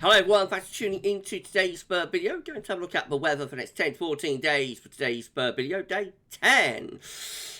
Hello everyone, thanks for tuning into today's video. We're going to have a look at the weather for the next 10 to 14 days for today's video, day 10.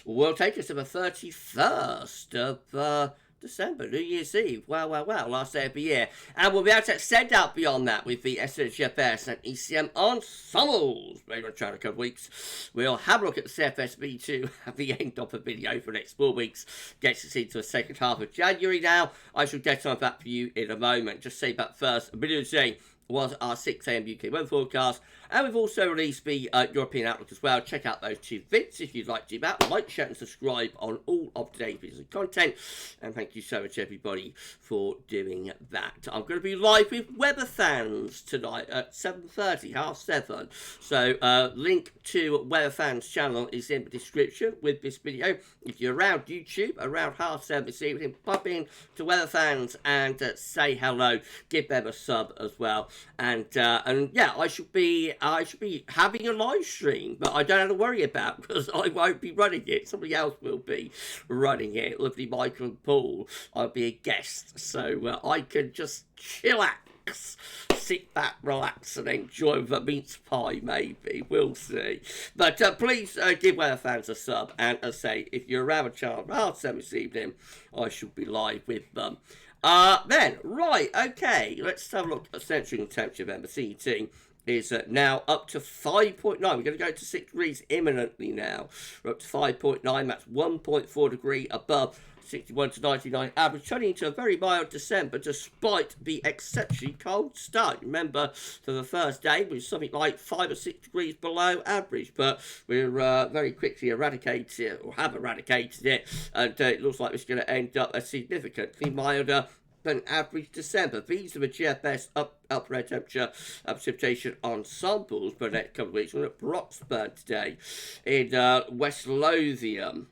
Will take us to the 31st of December, New Year's Eve. Wow, last day of the year. And we'll be able to extend out beyond that with the GFS and ECM Ensembles. Maybe in a couple of weeks. We'll have a look at the CFS V2 at the end of the video for the next 4 weeks. Gets us into the second half of January now. I shall get on that for you in a moment. Just say that first. The video today was our 6 AM UK weather forecast, and we've also released the European outlook as well. Check out those two vids if you'd like to do that. Like, share and subscribe on all of today's videos and content, and thank you so much everybody for doing that. I'm going to be live with Weatherfans tonight at 7:30, 7:30. So link to Weatherfans channel is in the description with this video. If you're around YouTube around 7:30 this evening, pop in to Weatherfans and say hello, give them a sub as well. And yeah, I should be having a live stream, but I don't have to worry about because I won't be running it. Somebody else will be running it. Lovely Michael and Paul. I'll be a guest, so I can just chillax, sit back, relax, and enjoy the mince pie. Maybe we'll see. But please give Weatherfans a sub, and as I say, if you're around a channel around 7 this evening, I should be live with them. Then, right, okay, let's have a look at central temperature then. The CET is now up to 5.9. We're going to go to 6 degrees imminently now. We're up to 5.9. That's 1.4 degree above 61 to 99 average, turning into a very mild December despite the exceptionally cold start. Remember, for the first day, we were something like 5 or 6 degrees below average, but we're very quickly eradicated it, or have eradicated it, and it looks like it's going to end up a significantly milder than average December. These are the GFS upper air temperature precipitation ensembles for the next couple of weeks. We're at Broxburn today in West Lothian.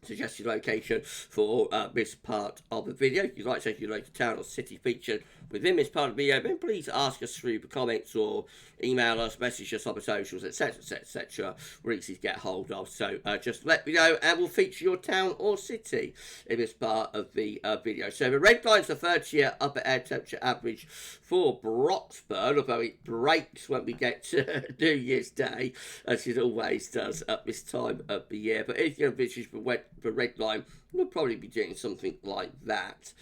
Suggested location for this part of the video. If you'd like to take your local town or city featured within this part of the video, then please ask us through the comments or email us, message us on the socials, etc. We're easy to get hold of. So just let me know and we'll feature your town or city in this part of the video. So the red line's the 30-year upper air temperature average for Broxburn, although it breaks when we get to New Year's Day, as it always does at this time of the year. But if you envisage the red line, we'll probably be doing something like that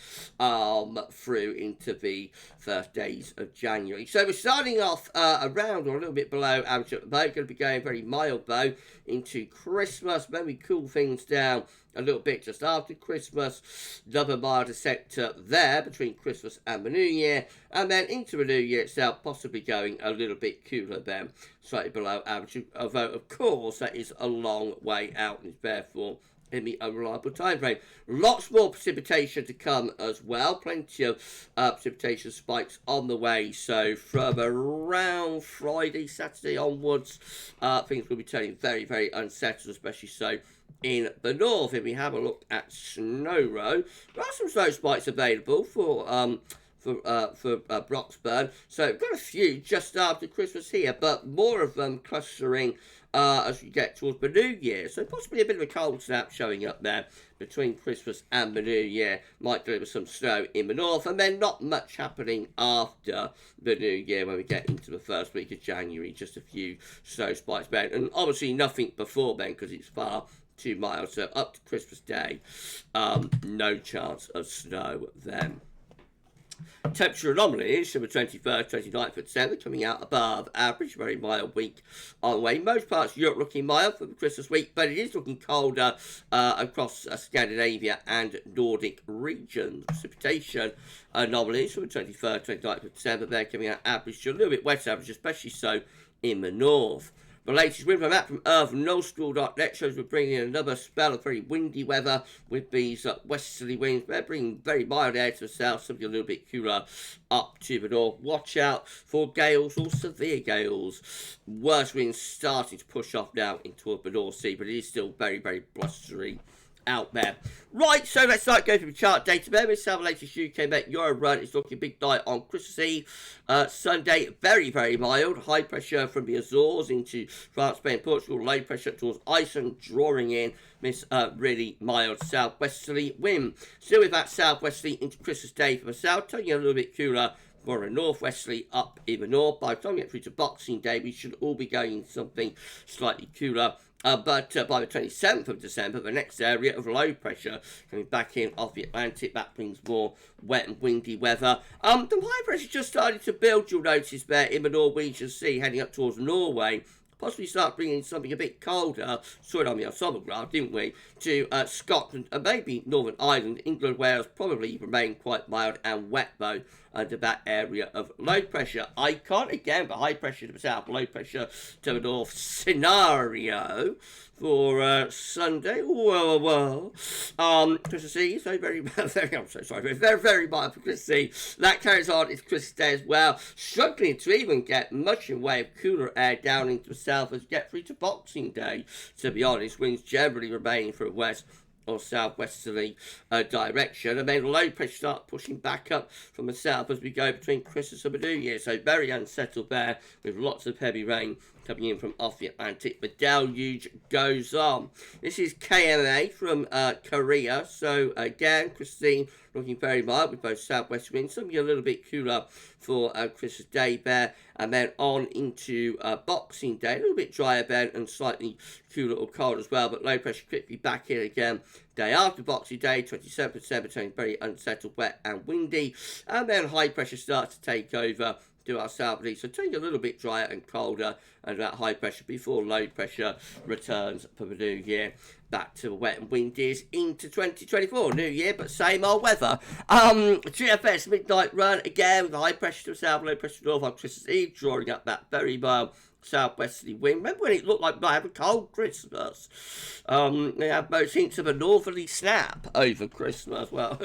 through into the first days of January. So we're starting off around or a little bit below average at the boat. Going to be going very mild though into Christmas. Then we cool things down a little bit just after Christmas. Another milder sector there between Christmas and the New Year, and then into the New Year itself, possibly going a little bit cooler then, slightly below average. Although of course that is a long way out and is therefore in the unreliable time frame. Lots more precipitation to come as well. Plenty of precipitation spikes on the way. So from around Friday, Saturday onwards, things will be turning very, very unsettled, especially so in the north. If we have a look at Snow Row, there are some snow spikes available for Broxburn. So we've got a few just after Christmas here, but more of them clustering as we get towards the New Year. So possibly a bit of a cold snap showing up there between Christmas and the New Year. Might deliver some snow in the north, and then not much happening after the New Year when we get into the first week of January. Just a few snow spikes then, and obviously nothing before then because it's far too mild. So up to Christmas Day, no chance of snow then. Temperature anomalies for the 21st, 29th of December coming out above average. Very mild week on the way. Most parts of Europe looking mild for the Christmas week, but it is looking colder across Scandinavia and Nordic regions. Precipitation anomalies for the 23rd, 29th of December. They're coming out average to a little bit wet average, especially so in the north. The latest Windflow Map from earthnullschool.net shows we're bringing in another spell of very windy weather with these westerly winds. They're bringing very mild air to the south, something a little bit cooler up to the north. Watch out for gales or severe gales. Worst winds starting to push off now into the North Sea, but it is still very, very blustery out there. Right, so let's start going through the chart data. Let's have the latest UK Met Euro run. It's looking a big night on Christmas Eve. Sunday, very, very mild. High pressure from the Azores into France, Spain, Portugal. Low pressure towards Iceland, drawing in this really mild southwesterly wind. Still with that southwesterly into Christmas Day for the south, turning a little bit cooler for a northwesterly up in the north. By the time we get through to Boxing Day, we should all be going into something slightly cooler. But by the 27th of December, the next area of low pressure coming back in off the Atlantic, that brings more wet and windy weather. The high pressure just started to build, you'll notice there, in the Norwegian Sea, heading up towards Norway. Possibly start bringing something a bit colder, saw it on the ensemble graph, didn't we, to Scotland and maybe Northern Ireland. England, Wales probably remain quite mild and wet, though, under that area of low pressure. Icon, again, but high pressure to the south, low pressure to the north scenario for Sunday. Well. Christmas Eve, so I'm so sorry, very, very mild for Christmas Eve. That carries on into Christmas Day as well. Struggling to even get much in the way of cooler air down into the south as we get through to Boxing Day. To be honest, winds generally remaining from west or southwesterly direction, and then low pressure start pushing back up from the south as we go between Christmas and the New Year. So very unsettled there with lots of heavy rain coming in from off the Atlantic. The deluge goes on. This is KMA from Korea. So again, Christine looking very mild with both southwest winds, something a little bit cooler for Christmas Day there, and then on into Boxing Day, a little bit drier then and slightly cooler or cold as well, but low pressure quickly back in again. Day after Boxing Day, 27th December, turning very unsettled, wet and windy, and then high pressure starts to take over to our southeast, so turning a little bit drier and colder under that high pressure before low pressure returns for the new year. Back to the wet and windies into 2024, new year, but same old weather. GFS midnight run again with the high pressure to the south, low pressure to the north on Christmas Eve, drawing up that very mild southwesterly wind. Remember when it looked like I have a cold Christmas? They have most hints of a northerly snap over Christmas. Well,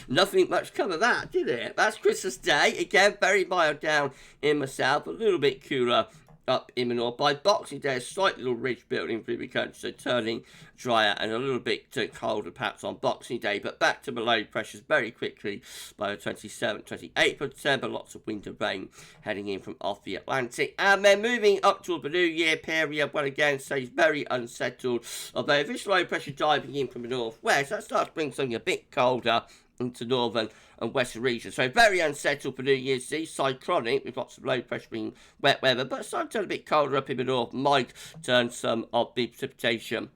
nothing much come of that, did it? That's Christmas Day. Again, very mild down in the south, a little bit cooler up in the north. By Boxing Day, a slight little ridge building through the country, so turning drier and a little bit colder perhaps on Boxing Day, but back to the low pressures very quickly by the 27th, 28th of December. Lots of wind and rain heading in from off the Atlantic, and then moving up to the New Year period, well again stays very unsettled, although this low pressure diving in from the northwest, that starts to bring something a bit colder into northern and western regions. So very unsettled for New Year's Eve, cyclonic with lots of low pressure being wet weather, but starting to turn a bit colder up in the north, might turn some of the precipitation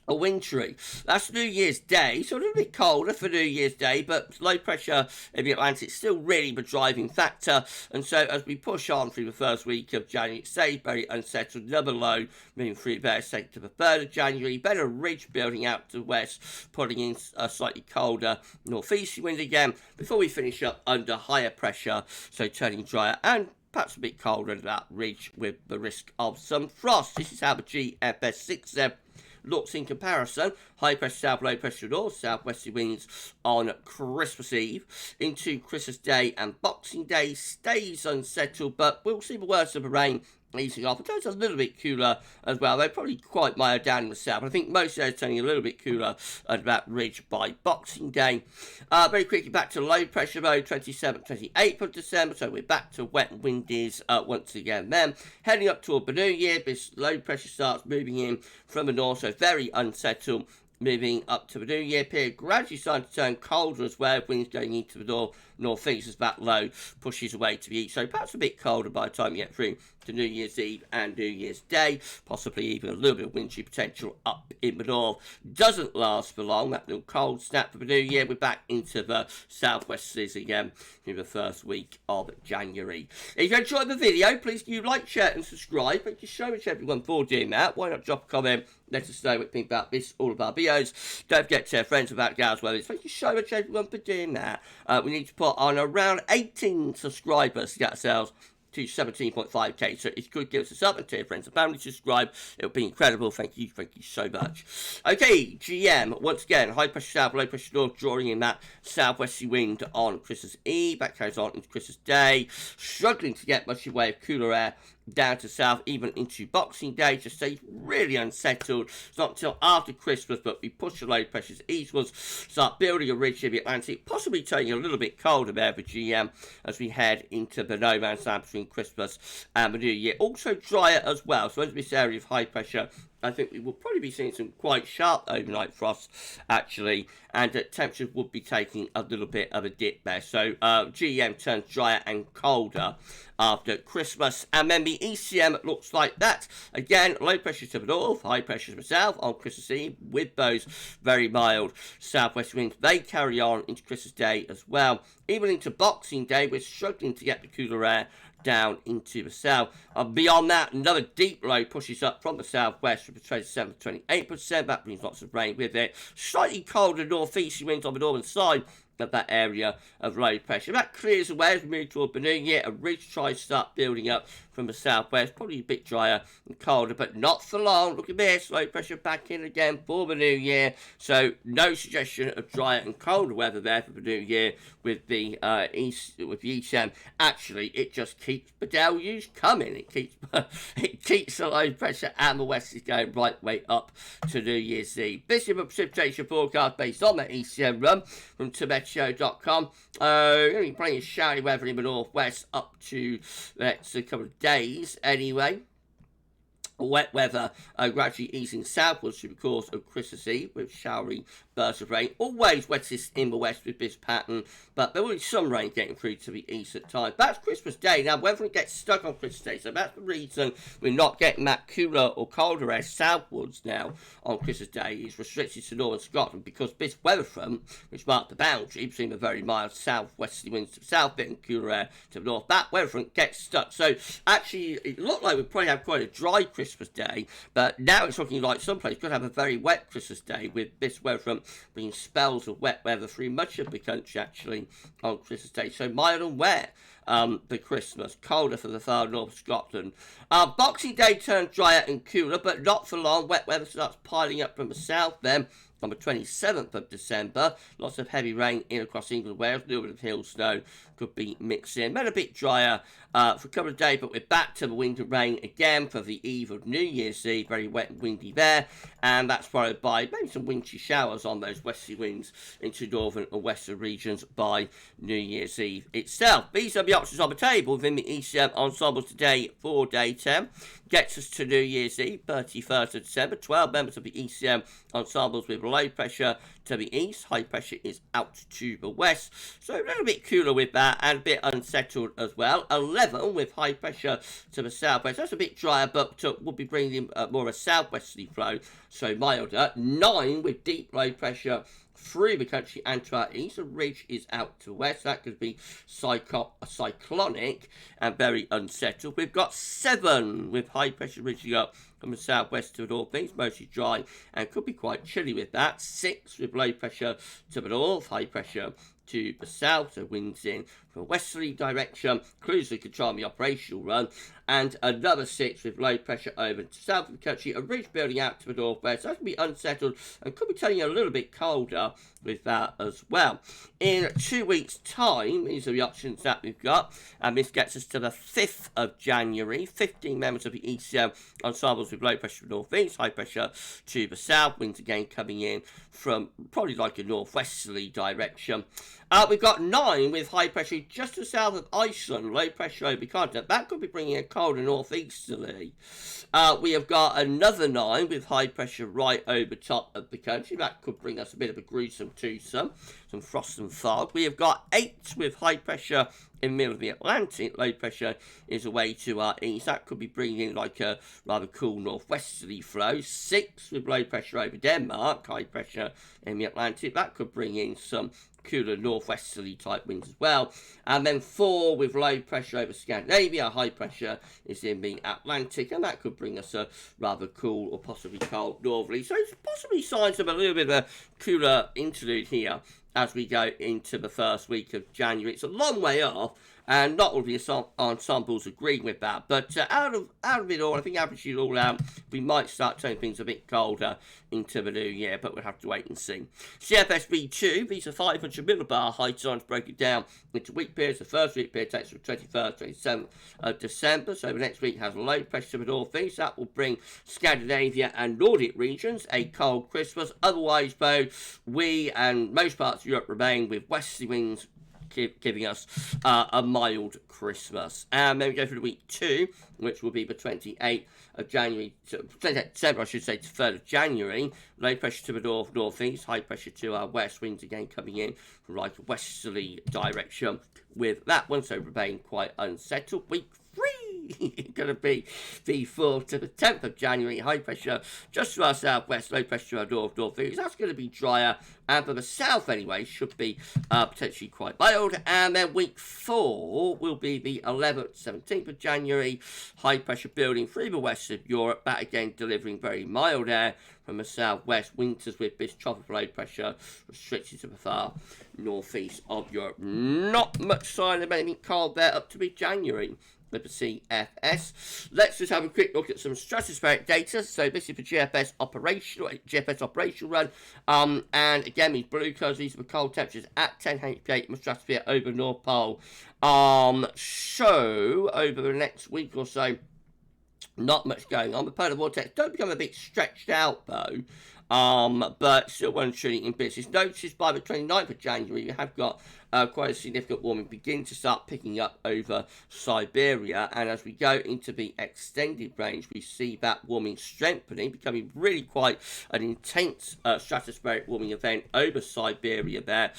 a wintry. That's New Year's Day, so a little bit colder for New Year's Day, but low pressure in the Atlantic still really the driving factor. And so as we push on through the first week of January, it stays very unsettled. Another low moving through there, say to the 3rd of January. Better ridge building out to the west, putting in a slightly colder northeasterly wind again before we finish up under higher pressure, so turning drier and perhaps a bit colder under that ridge with the risk of some frost. This is how the GFS V2 looks in comparison. High pressure south, low pressure north, southwesterly winds on Christmas Eve into Christmas Day, and Boxing Day stays unsettled, but we'll see the worst of the rain easing off. It goes a little bit cooler as well. They're probably quite mild down in the south. I think most areas turning a little bit cooler at that ridge by Boxing Day. Very quickly back to low pressure mode, 27th, 28th of December. So we're back to wet and windies once again. Then heading up toward the New Year, this low pressure starts moving in from the north, so very unsettled. Moving up to the New Year period, gradually starting to turn colder as well, winds going into the northeast as that low pushes away to the east. So perhaps a bit colder by the time you get through to New Year's Eve and New Year's Day. Possibly even a little bit of wintry potential up in the north. Doesn't last for long. That little cold snap for the New Year. We're back into the southwesterlies again in the first week of January. If you enjoyed the video, please do like, share and subscribe. Thank you so much everyone for doing that. Why not drop a comment? Let us know what you think about this, all of our videos. Don't forget to tell friends about GavsWeatherVids. Thank you so much everyone for doing that. We need to put on around 18 subscribers to get ourselves to 17.5k, so if you could give us a sub and tell your friends and family to subscribe, it would be incredible. Thank you so much. Okay, GM, once again, high pressure south, low pressure north, drawing in that southwesterly wind on Christmas Eve. That carries on into Christmas Day, struggling to get much in the way of cooler air down to south, even into Boxing Day, to stay really unsettled. It's not until after Christmas, but we push the low pressures eastwards, start building a ridge in the Atlantic, possibly turning a little bit colder there for GM as we head into the no man's land between Christmas and the New Year. Also drier as well, so into this area of high pressure, I think we will probably be seeing some quite sharp overnight frosts, actually, and temperatures would be taking a little bit of a dip there. So GEM turns drier and colder after Christmas, and then the ECM looks like that. Again, low pressure to the north, high pressure to the south on Christmas Eve, with those very mild southwest winds. They carry on into Christmas Day as well. Even into Boxing Day, we're struggling to get the cooler air down into the south. Beyond that, another deep low pushes up from the southwest with a 27 to 28%. That brings lots of rain with it. Slightly colder northeasterly winds on the northern side of that area of low pressure. That clears away as we move toward the New Year. A ridge tries to start building up from the southwest, probably a bit drier and colder, but not for long. Look at this, low pressure back in again for the New Year. So no suggestion of drier and colder weather there for the New Year with the ECM. Actually, it just keeps the deluge coming. It keeps the low pressure and the west is going right way up to New Year's Eve. This is a precipitation forecast based on that ECM run from TibetShow.com. Only plenty of showery weather in the northwest up to a couple of days anyway. Wet weather gradually easing southwards through the course of Christmas Eve with showery bursts of rain. Always wettest in the west with this pattern, but there will be some rain getting through to the east at times. That's Christmas Day. Now, weather gets stuck on Christmas Day, so that's the reason we're not getting that cooler or colder air southwards now on Christmas Day. It's restricted to northern Scotland because this weather front, which marked the boundary between the very mild southwesterly winds to the south bit and cooler air to the north, that weather front gets stuck. So, actually, it looked like we'd probably have quite a dry Christmas Day, but now it's looking like some places could have a very wet Christmas Day with this weather front bringing spells of wet weather through much of the country actually on Christmas Day. So mild and wet the Christmas, colder for the far north of Scotland. Boxing Day turns drier and cooler, but not for long. Wet weather starts piling up from the south then. On the 27th of December, lots of heavy rain in across England, Wales, a little bit of hill snow could be mixed in. Then a bit drier for a couple of days, but we're back to the wind and rain again for the eve of New Year's Eve. Very wet and windy there, and that's followed by maybe some wintry showers on those westerly winds into northern and western regions by New Year's Eve itself. These are the options on the table within the ECM ensembles today for day 10. Gets us to New Year's Eve, 31st of December. 12 members of the ECM ensembles with low pressure to the east. High pressure is out to the west. So a little bit cooler with that and a bit unsettled as well. 11 with high pressure to the southwest. That's a bit drier, but we'll be bringing more of a southwesterly flow, so milder. 9 with deep low pressure through the country and to our east. The ridge is out to the west. That could be cyclonic and very unsettled. We've got 7 with high pressure ridging up from the southwest to the northeast, mostly dry and could be quite chilly with that. 6 with low pressure to the north, high pressure to the south, so winds in from a westerly direction, cruising control the operational run, and another 6 with low pressure over to south of the country, a ridge building out to the northwest. So that can be unsettled and could be turning a little bit colder with that as well. In 2 weeks' time, these are the options that we've got, and this gets us to the 5th of January. 15 members of the ECM ensembles with low pressure to the northeast, high pressure to the south, winds again coming in from probably like a northwesterly direction. We've got 9 with high pressure just to the south of Iceland, low pressure over the continent. That could be bringing a colder northeasterly. We have got another 9 with high pressure right over top of the country. That could bring us a bit of a gruesome twosome, some frost and fog. We have got 8 with high pressure in the middle of the Atlantic. Low pressure is away to our east. That could be bringing like a rather cool northwesterly flow. 6 with low pressure over Denmark, high pressure in the Atlantic. That could bring in some cooler northwesterly type winds as well. And then 4 with low pressure over Scandinavia, high pressure is in the Atlantic, and that could bring us a rather cool or possibly cold northerly. So it's possibly signs of a little bit of a cooler interlude here as we go into the first week of January. It's a long way off, and not all the ensembles agree with that. But out of it all, I think averaging it all out, we might start turning things a bit colder into the new year, but we'll have to wait and see. CFS V2, these are 500 millibar height zones broken down into week periods. The first week period takes from 21st to 27th of December, so the next week has low pressure to the northeast. That will bring Scandinavia and Nordic regions a cold Christmas. Otherwise, though, we and most parts of Europe remain with westerly winds giving us a mild Christmas. And then we go through the week 2, which will be the 28th of January, 28th December, I should say, to 3rd of January. Low pressure to the northeast, high pressure to our west, winds again coming in from like a westerly direction with that one, so remain quite unsettled. Week 3 going to be the 4th to the 10th of January. High pressure just to our southwest, low pressure to our northeast. That's going to be drier, and for the south anyway, should be potentially quite mild. And then week 4 will be the 11th, 17th of January. High pressure building through the west of Europe. That again delivering very mild air from the southwest. Winters with this tropical low pressure restricted to the far northeast of Europe. Not much sign of anything cold there up to mid-January with the CFS. Let's just have a quick look at some stratospheric data. So this is the GFS operational run. And again, these blue colours, these are the cold temperatures at 10 HPA in the stratosphere over the North Pole. So over the next week or so, not much going on. The polar vortex don't become a bit stretched out though. But still one truly in business. Notice by the 29th of January, you have got quite a significant warming begin to start picking up over Siberia. And as we go into the extended range, we see that warming strengthening, becoming really quite an intense stratospheric warming event over Siberia there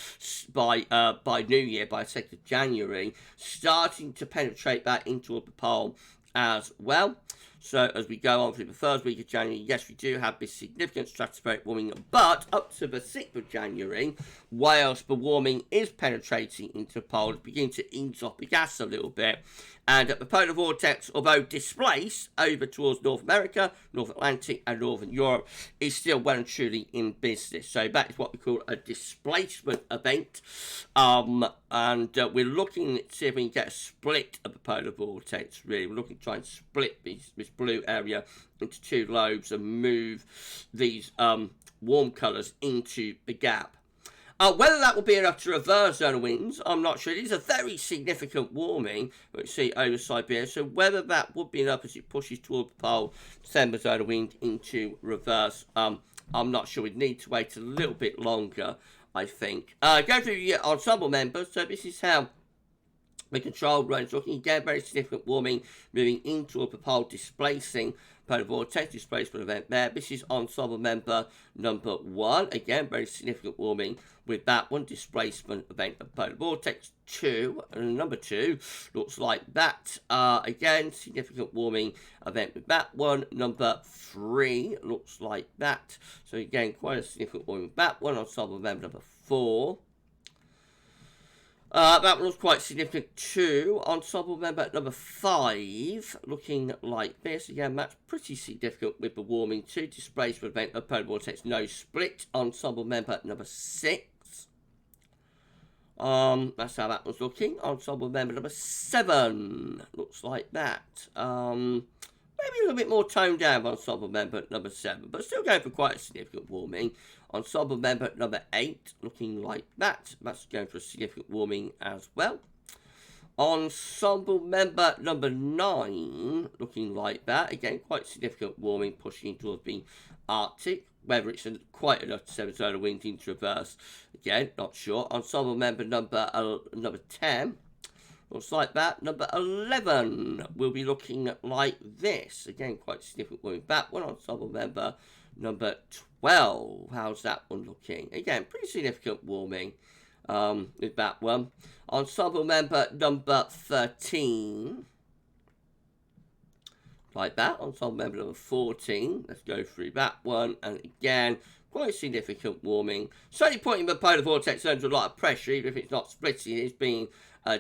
by New Year, by 2nd of January, starting to penetrate that into the pole as well. So as we go on through the first week of January, yes, we do have this significant stratospheric warming, but up to the 6th of January, whilst the warming is penetrating into the pole, it's beginning to ease off the gas a little bit. And the polar vortex, although displaced over towards North America, North Atlantic and Northern Europe, is still well and truly in business. So that is what we call a displacement event. And we're looking to see if we can get a split of the polar vortex, really. We're looking to try and split this blue area into 2 lobes and move these warm colours into the gap. Whether that will be enough to reverse zone winds, I'm not sure. It is a very significant warming, we see over Siberia. So whether that would be enough as it pushes toward the pole, send the zone wind into reverse, I'm not sure. We'd need to wait a little bit longer, I think. Go through your ensemble members. So this is how the control range looking. Again, very significant warming moving into the pole, displacing polar vortex displacement event there. This is ensemble member number 1. Again, very significant warming with that one, displacement event of polar vortex 2. And number 2 looks like that. Again, significant warming event with that one. Number 3 looks like that. So again, quite a significant warming with that one. Ensemble member number 4. That one was quite significant too. Ensemble member number 5, looking like this. Again, that's pretty significant with the warming too. Displacement event of polar vortex, no split. Ensemble member number 6. That's how that was looking. Ensemble member number 7 looks like that. Maybe a little bit more toned down ensemble member number 7, but still going for quite a significant warming. Ensemble member number 8 looking like that. That's going for a significant warming as well. Ensemble member number 9 looking like that. Again, quite significant warming pushing towards the Arctic. Whether it's quite enough to send a zone of wind into reverse, again, not sure. Ensemble member number 10 looks like that. Number 11 will be looking like this. Again, quite significant warming. That one, ensemble member number 12. How's that one looking? Again, pretty significant warming with that one. Ensemble member number 13. Like that. Ensemble member number 14. Let's go through that one. And again, quite significant warming. Certainly pointing the polar vortex under a lot of pressure, even if it's not splitting, it's being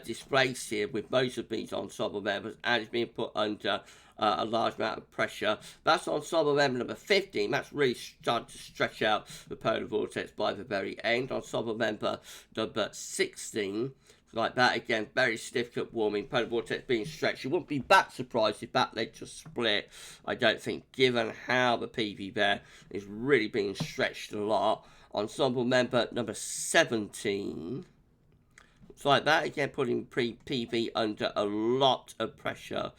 displaced here with most of these ensemble members, and it's being put under a large amount of pressure. That's ensemble member number 15. That's really starting to stretch out the polar vortex by the very end. Ensemble member number 16. Like that again, very significant warming, polar vortex being stretched. You wouldn't be that surprised if that led to split, I don't think, given how the PV there is really being stretched a lot. Ensemble member number 17. It's like that again, putting PV under a lot of pressure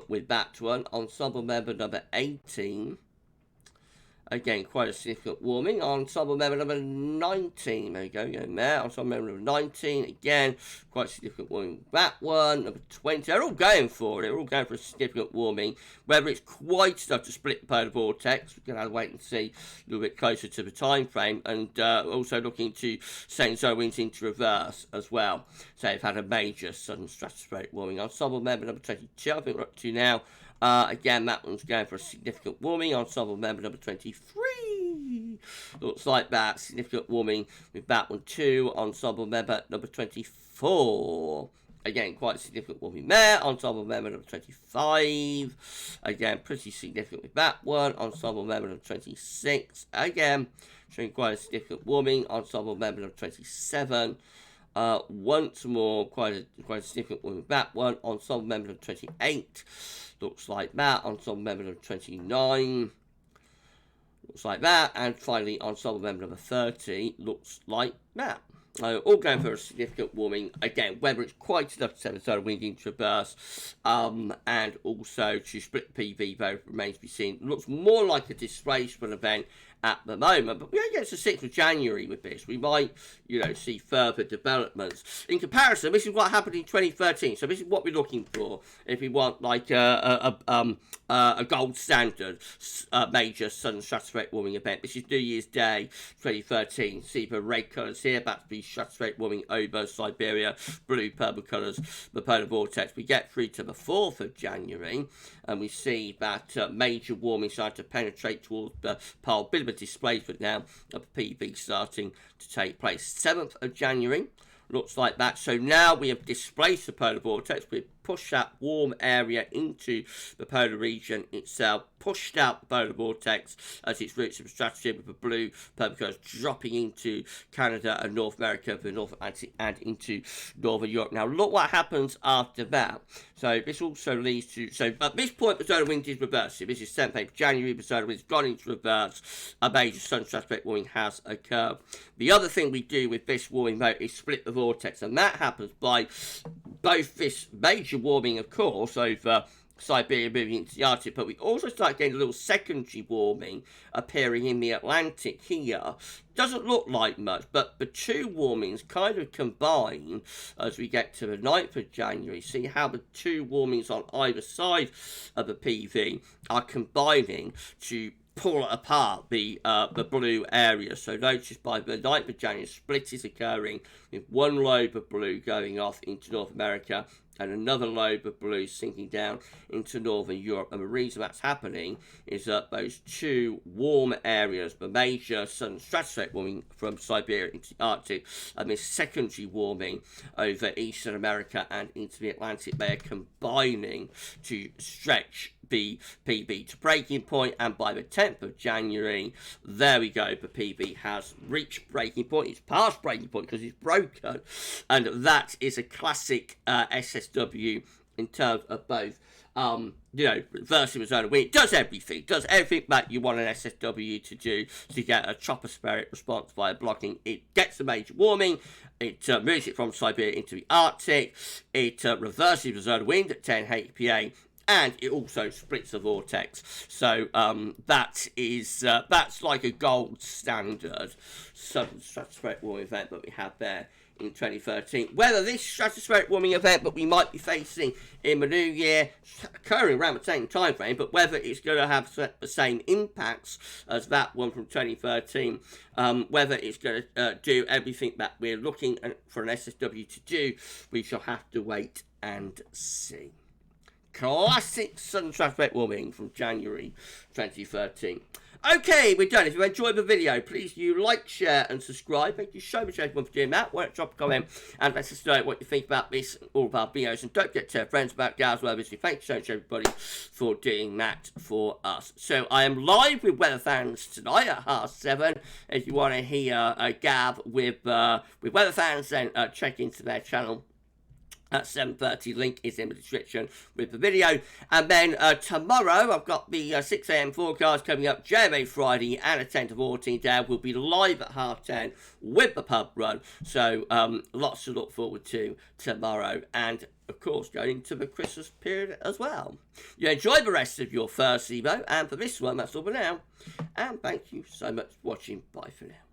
with that one. Ensemble member number 18. Again, quite a significant warming. Ensemble member number 19. There you go. There. Ensemble member number 19. Again, quite a significant warming. That one. Number 20. They're all going for it. They're all going for a significant warming. Whether it's quite enough to split the polar vortex, we're going to have to wait and see a little bit closer to the time frame. And also looking to send solar winds into reverse as well. So they've had a major sudden stratospheric warming. Ensemble member number 22. I think we're up to now. Again, that one's going for a significant warming. Ensemble member number 23. Looks like that. Significant warming with that one too. Ensemble member number 24. Again, quite a significant warming there. Ensemble member number 25. Again, pretty significant with that one. Ensemble member number 26. Again, showing quite a significant warming. Ensemble member number 27. Once more, quite a significant one with that one. Ensemble member number 28. Looks like that. Ensemble member number 29. Looks like that. And finally, ensemble member number 30. Looks like that. All going for a significant warming. Again, whether it's quite enough to send a solar wind into reverse and also to split PV, though, remains to be seen. Looks more like a displacement event at the moment, but we don't get to 6th of January with this. We might, see further developments. In comparison, this is what happened in 2013, so this is what we're looking for if we want like a gold standard major sudden stratospheric warming event. This is New Year's Day 2013. See the red colours here, that's the stratospheric warming over Siberia, blue purple colours, the polar vortex. We get through to the 4th of January, and we see that major warming starting to penetrate towards the pole. Bit of a displacement now of PV starting to take place. 7th of January, looks like that. So now we have displaced the polar vortex. We've pushed that warm area into the polar region itself, pushed out the polar vortex as its roots of the stratosphere with the blue purple colours dropping into Canada and North America, the North Atlantic, and into Northern Europe. Now look what happens after that. So this also leads to, so at this point the solar wind is reversing. This is 7th of January, the solar wind has gone into reverse. A major sun stratospheric warming has occurred. The other thing we do with this warming though is split the vortex, and that happens by both this major warming, of course, over Siberia moving into the Arctic, but we also start getting a little secondary warming appearing in the Atlantic here. Doesn't look like much, but the two warmings kind of combine as we get to the 9th of January. See how the two warmings on either side of the PV are combining to pull apart the blue area. So notice by the 9th of January, split is occurring with one lobe of blue going off into North America and another lobe of blue sinking down into Northern Europe. And the reason that's happening is that those two warm areas, the major sudden stratospheric warming from Siberia into the Arctic, and this secondary warming over Eastern America and into the Atlantic, they are combining to stretch the PV to breaking point, and by the 10th of January, there we go, the PV has reached breaking point. It's past breaking point because it's broken, and that is a classic SSW in terms of both reversing the solar wind. It does everything that you want an SSW to do to get a tropospheric response via blocking. It gets a major warming, it moves it from Siberia into the Arctic, it reverses the solar wind at 10 HPA, and it also splits the vortex. So that's like a gold standard sudden stratospheric warming event that we have there in 2013. Whether this stratospheric warming event that we might be facing in the new year, occurring around the same time frame, but whether it's going to have the same impacts as that one from 2013, whether it's going to do everything that we're looking for an SSW to do, we shall have to wait and see. Classic sudden stratospheric warming from January 2013. Okay, we're done. If you enjoyed the video, please you like, share, and subscribe. Thank you so much, everyone, for doing that. Why don't drop a comment and let us know what you think about this and all of our videos. And don't forget to tell friends about GavsWeatherVids. Thank you so much, everybody, for doing that for us. So I am live with Weatherfans tonight at 7:30. If you want to hear Gav with Weatherfans, then check into their channel at 7:30. Link is in the description with the video. And then tomorrow I've got the 6 a.m. forecast coming up, JMA Friday, and a 10 to 14 day. We'll be live at 10:30 with the pub run. So lots to look forward to tomorrow, and of course going into the Christmas period as well. You enjoy the rest of your first Evo, and for this one that's all for now, and thank you so much for watching. Bye for now.